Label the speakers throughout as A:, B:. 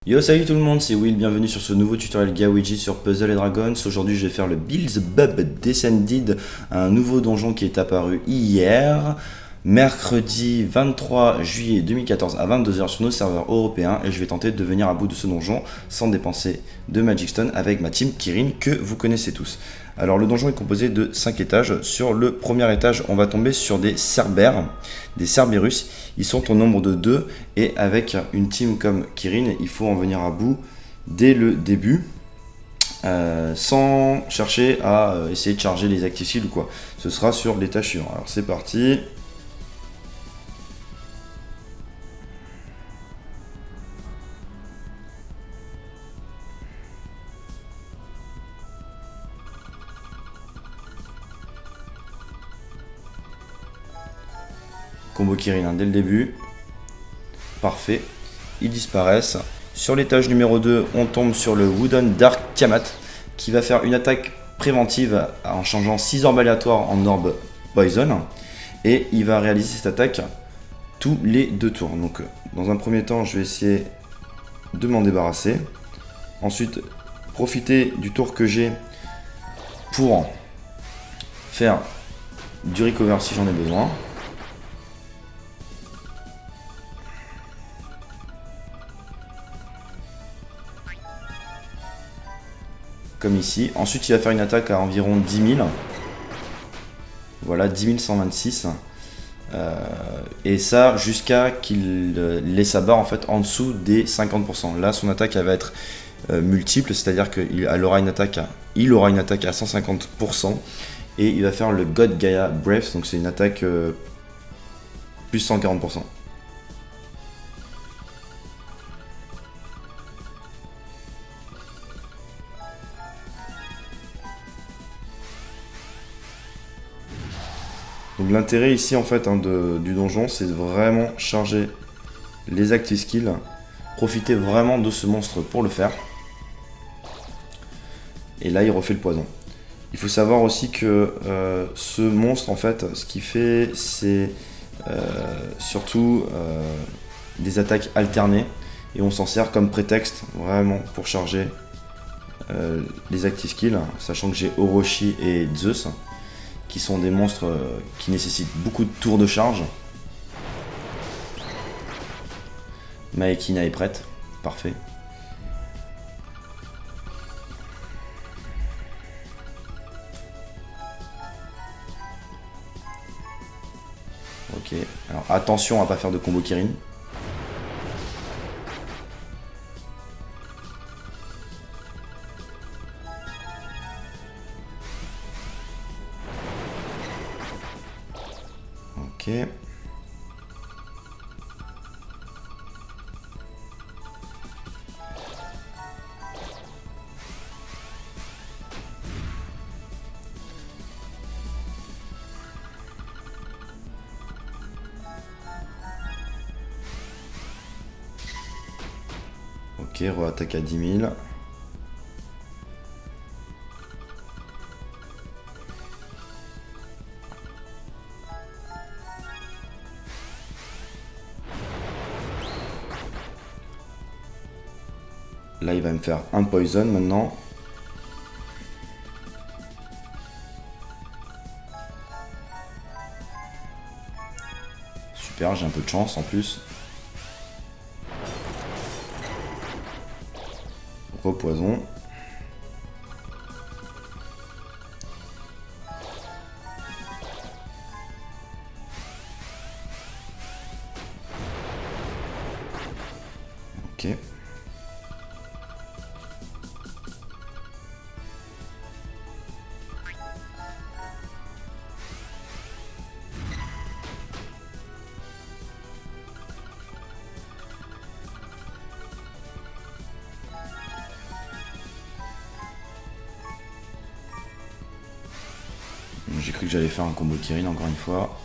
A: Yo, salut tout le monde, c'est Will, bienvenue sur ce nouveau tutoriel Gawiji sur Puzzle & Dragons. Aujourd'hui je vais faire le Beelzebub Descended, un nouveau donjon qui est apparu hier, mercredi 23 juillet 2014 à 22 h sur nos serveurs européens, et je vais tenter de venir à bout de ce donjon sans dépenser de Magic Stone avec ma team Kirin que vous connaissez tous. Alors le donjon est composé de 5 étages. Sur le premier étage, on va tomber sur des Cerbères, des Cerberus. Ils sont au nombre de 2 et avec une team comme Kirin, il faut en venir à bout dès le début. Sans chercher à essayer de charger les active skills ou quoi. Ce sera sur l'étage suivant. Alors c'est parti. Combo Kirin dès le début. Parfait. Ils disparaissent. Sur l'étage numéro 2, on tombe sur le Wooden Dark Tiamat qui va faire une attaque préventive en changeant 6 orbes aléatoires en orbes Poison. Et il va réaliser cette attaque tous les 2 tours. Donc dans un premier temps, je vais essayer de m'en débarrasser. Ensuite, profiter du tour que j'ai pour faire du recover si j'en ai besoin. Comme ici. Ensuite, il va faire une attaque à environ 10 000. Voilà, 10 126. Et ça, jusqu'à qu'il laisse sa barre en fait en dessous des 50%. Là, son attaque elle va être multiple, c'est-à-dire qu'il aura une attaque à 150%. Et il va faire le God Gaia Breath, donc c'est une attaque plus 140%. Donc l'intérêt ici en fait du donjon, c'est de vraiment charger les active skills, profiter vraiment de ce monstre pour le faire. Et là il refait le poison. Il faut savoir aussi que ce monstre en fait, ce qu'il fait c'est surtout des attaques alternées, et on s'en sert comme prétexte vraiment pour charger les active skills, sachant que j'ai Orochi et Zeus, qui sont des monstres qui nécessitent beaucoup de tours de charge. Maekina est prête, parfait. Ok, alors attention à pas faire de combo Kirin. Ok. Ok, re-attaque à 10 000. Là, il va me faire un poison maintenant. Super, j'ai un peu de chance en plus. Repoison. Ok. J'ai cru que j'allais faire un combo Kirin encore une fois.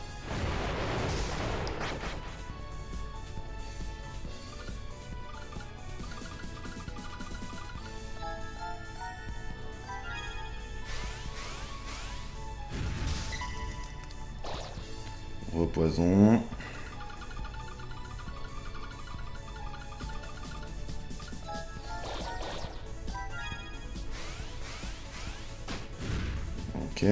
A: Repoison. Ok.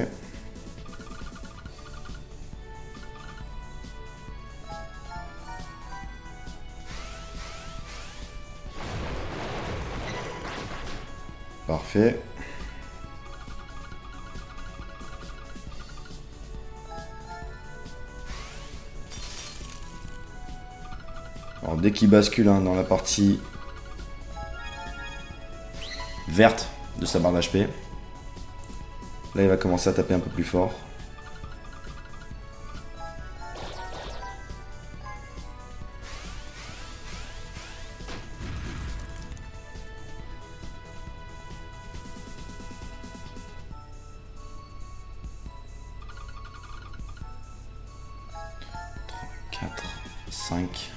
A: Parfait. Alors dès qu'il bascule hein, dans la partie verte de sa barre d'HP, là il va commencer à taper un peu plus fort. Quatre, 5.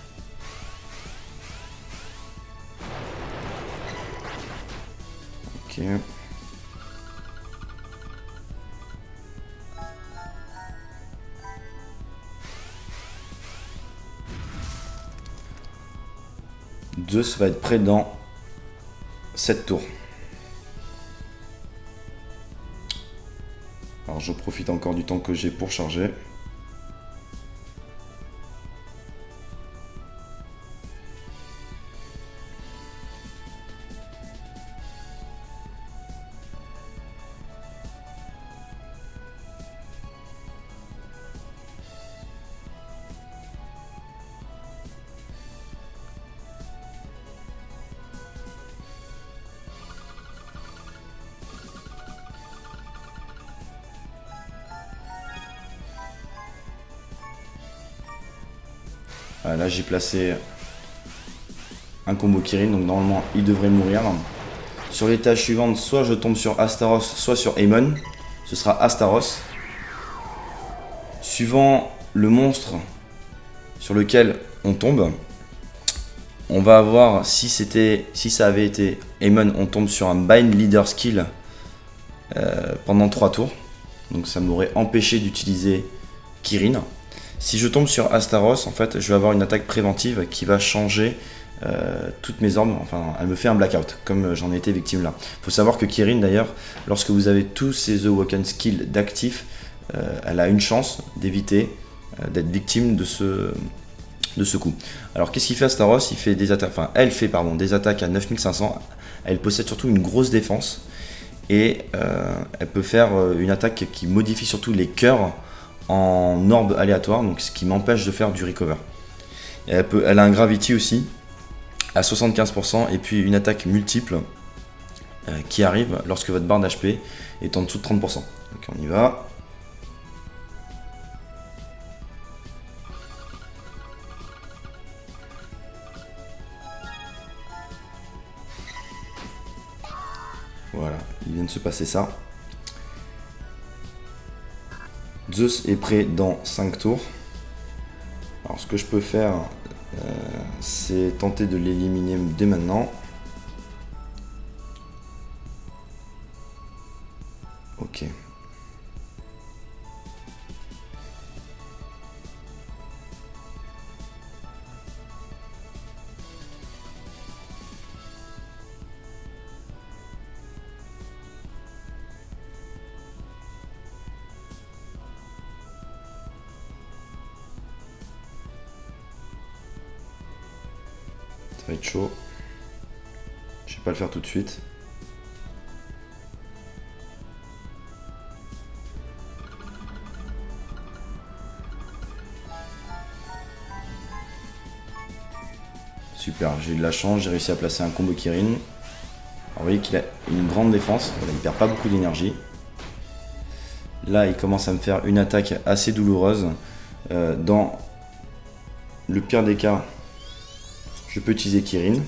A: Ok. Zeus va être prêt dans 7 tours. Alors je profite encore du temps que j'ai pour charger. Voilà, là j'ai placé un combo Kirin, donc normalement il devrait mourir. Sur l'étage suivante, soit je tombe sur Astaros, soit sur Aemon. Ce sera Astaros. Suivant le monstre sur lequel on tombe, on va avoir, si ça avait été Aemon, on tombe sur un Bind Leader Skill pendant 3 tours. Donc ça m'aurait empêché d'utiliser Kirin. Si je tombe sur Astaros, en fait, je vais avoir une attaque préventive qui va changer toutes mes orbes. Enfin, elle me fait un blackout, comme j'en ai été victime là. Il faut savoir que Kirin, d'ailleurs, lorsque vous avez tous ces Awoken Skills d'actifs, elle a une chance d'éviter d'être victime de ce coup. Alors, qu'est-ce qu'il fait Astaros? Il fait des attaques, enfin, elle fait des attaques à 9500. Elle possède surtout une grosse défense et elle peut faire une attaque qui modifie surtout les cœurs en orbe aléatoire, donc ce qui m'empêche de faire du recover. Et elle a un gravity aussi à 75% et puis une attaque multiple qui arrive lorsque votre barre d'HP est en dessous de 30%. Donc on y va. Voilà, il vient de se passer ça. Zeus est prêt dans 5 tours. Alors ce que je peux faire, c'est tenter de l'éliminer dès maintenant. Ok. Ça va être chaud. Je vais pas le faire tout de suite. Super, j'ai eu de la chance, j'ai réussi à placer un combo Kirin. Alors vous voyez qu'il a une grande défense, voilà, il perd pas beaucoup d'énergie. Là il commence à me faire une attaque assez douloureuse. Dans le pire des cas, je peux utiliser Kirin.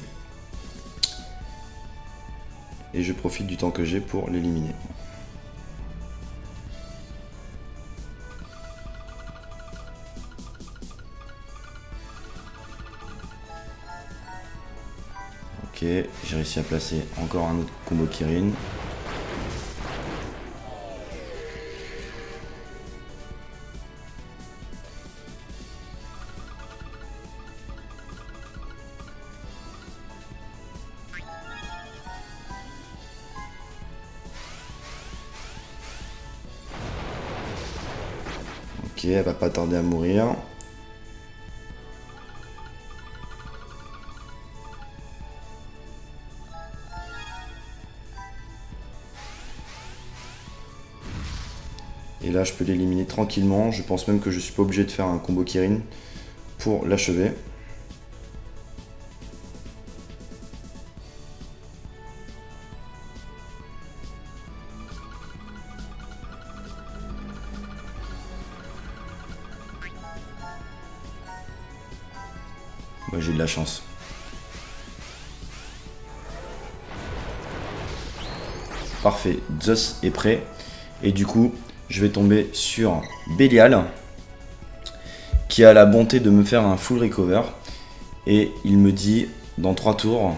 A: Et je profite du temps que j'ai pour l'éliminer. Ok, j'ai réussi à placer encore un autre combo Kirin. Ok, elle va pas tarder à mourir. Et là, je peux l'éliminer tranquillement. Je pense même que je suis pas obligé de faire un combo Kirin pour l'achever. Moi, j'ai de la chance. Parfait, Zeus est prêt. Et du coup, je vais tomber sur Bélial, qui a la bonté de me faire un full recover. Et il me dit, dans 3 tours,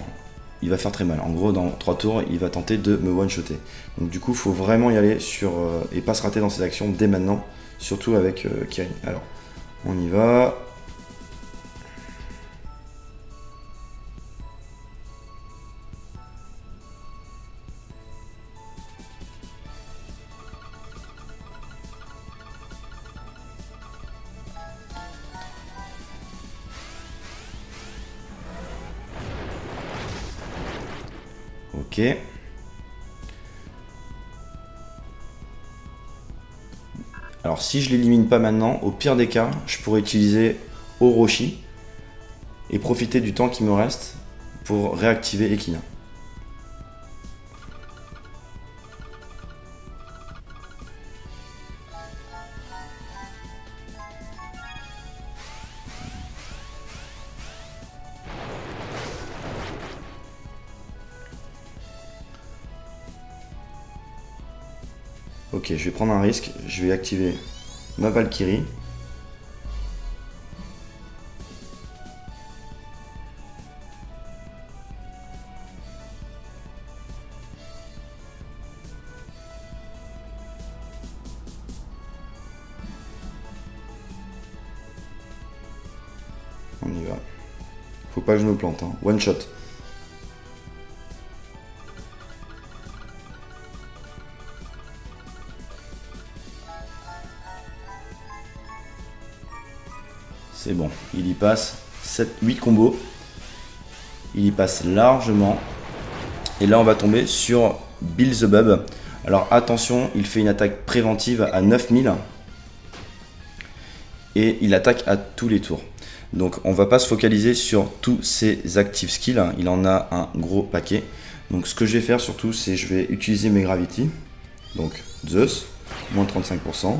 A: il va faire très mal. En gros, dans 3 tours, il va tenter de me one-shotter. Donc du coup, il faut vraiment y aller sur et pas se rater dans ses actions dès maintenant. Surtout avec Kirin. Alors, on y va. Ok. Alors si je l'élimine pas maintenant, au pire des cas, je pourrais utiliser Orochi et profiter du temps qui me reste pour réactiver Ekina. Ok, je vais prendre un risque, je vais activer ma Valkyrie. On y va. Faut pas que je me plante, hein. One shot. C'est bon, il y passe 8 combos. Il y passe largement. Et là, on va tomber sur Beelzebub. Alors attention, il fait une attaque préventive à 9000. Et il attaque à tous les tours. Donc on va pas se focaliser sur tous ses active skills. Il en a un gros paquet. Donc ce que je vais faire surtout, c'est je vais utiliser mes Gravity. Donc Zeus, moins 35%.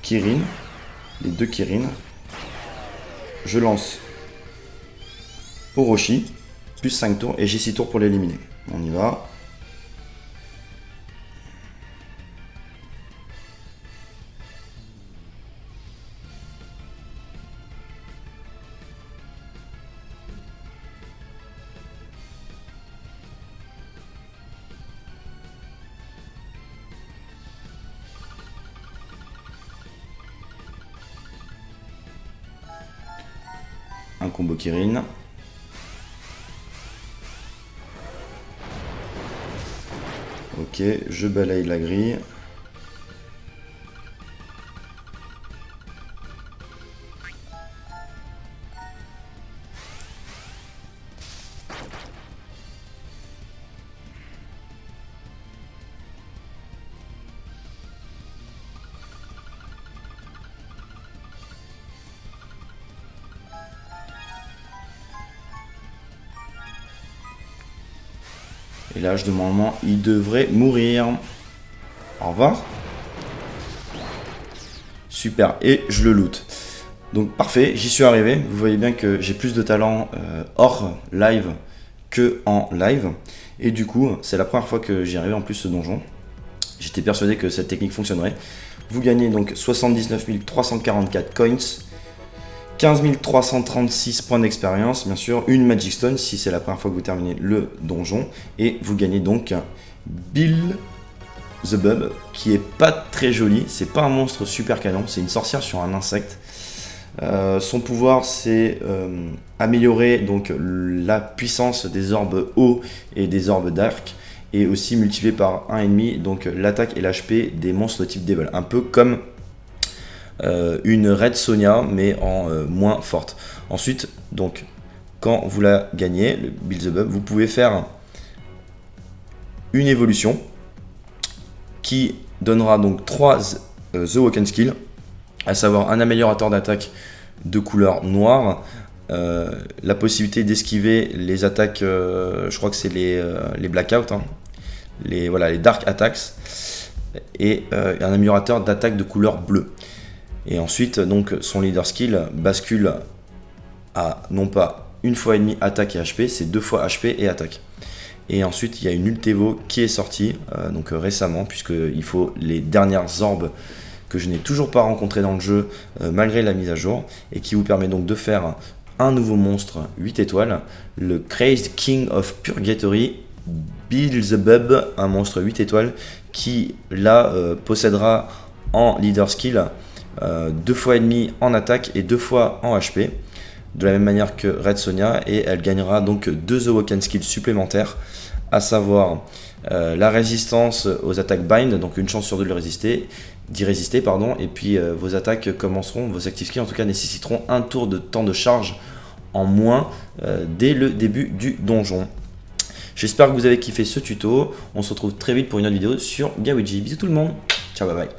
A: Kirin, les 2 Kirin. Je lance Orochi, plus 5 tours, et j'ai 6 tours pour l'éliminer. On y va. Un combo Kirin. Ok, je balaye la grille. Et là, normalement, il devrait mourir. Au revoir. Super, et je le loot. Donc parfait, j'y suis arrivé. Vous voyez bien que j'ai plus de talent hors live que en live. Et du coup, c'est la première fois que j'y arrive en plus ce donjon. J'étais persuadé que cette technique fonctionnerait. Vous gagnez donc 79 344 coins. 15 336 points d'expérience, bien sûr, une Magic Stone si c'est la première fois que vous terminez le donjon. Et vous gagnez donc Beelzebub, qui est pas très joli. C'est pas un monstre super canon, c'est une sorcière sur un insecte. Son pouvoir, c'est améliorer donc la puissance des orbes eau et des orbes dark, et aussi multiplier par 1,5 donc l'attaque et l'HP des monstres de type Devil. Un peu comme une Red Sonja, mais en moins forte. Ensuite, donc, quand vous la gagnez, le Build the Bub, vous pouvez faire une évolution qui donnera donc 3 The Woken Skill, à savoir un améliorateur d'attaque de couleur noire, la possibilité d'esquiver les attaques, je crois que c'est les Blackout, hein, les Dark Attacks, et un améliorateur d'attaque de couleur bleue. Et ensuite, donc, son leader skill bascule à non pas une fois et demi attaque et HP, c'est 2 fois HP et attaque. Et ensuite, il y a une Ultevo qui est sortie récemment, puisqu'il faut les dernières orbes que je n'ai toujours pas rencontrées dans le jeu, malgré la mise à jour, et qui vous permet donc de faire un nouveau monstre 8 étoiles, le Crazed King of Purgatory, Beelzebub, un monstre 8 étoiles, qui là possédera en leader skill 2 fois et demi en attaque et 2 fois en HP, de la même manière que Red Sonja, et elle gagnera donc 2 The Woken Skills supplémentaires, à savoir la résistance aux attaques bind, donc une chance sur 2 d'y résister, et puis vos attaques commenceront, vos active skills en tout cas nécessiteront un tour de temps de charge en moins dès le début du donjon. J'espère que vous avez kiffé ce tuto, on se retrouve très vite pour une autre vidéo sur Gawiji. Bisous tout le monde, ciao bye bye.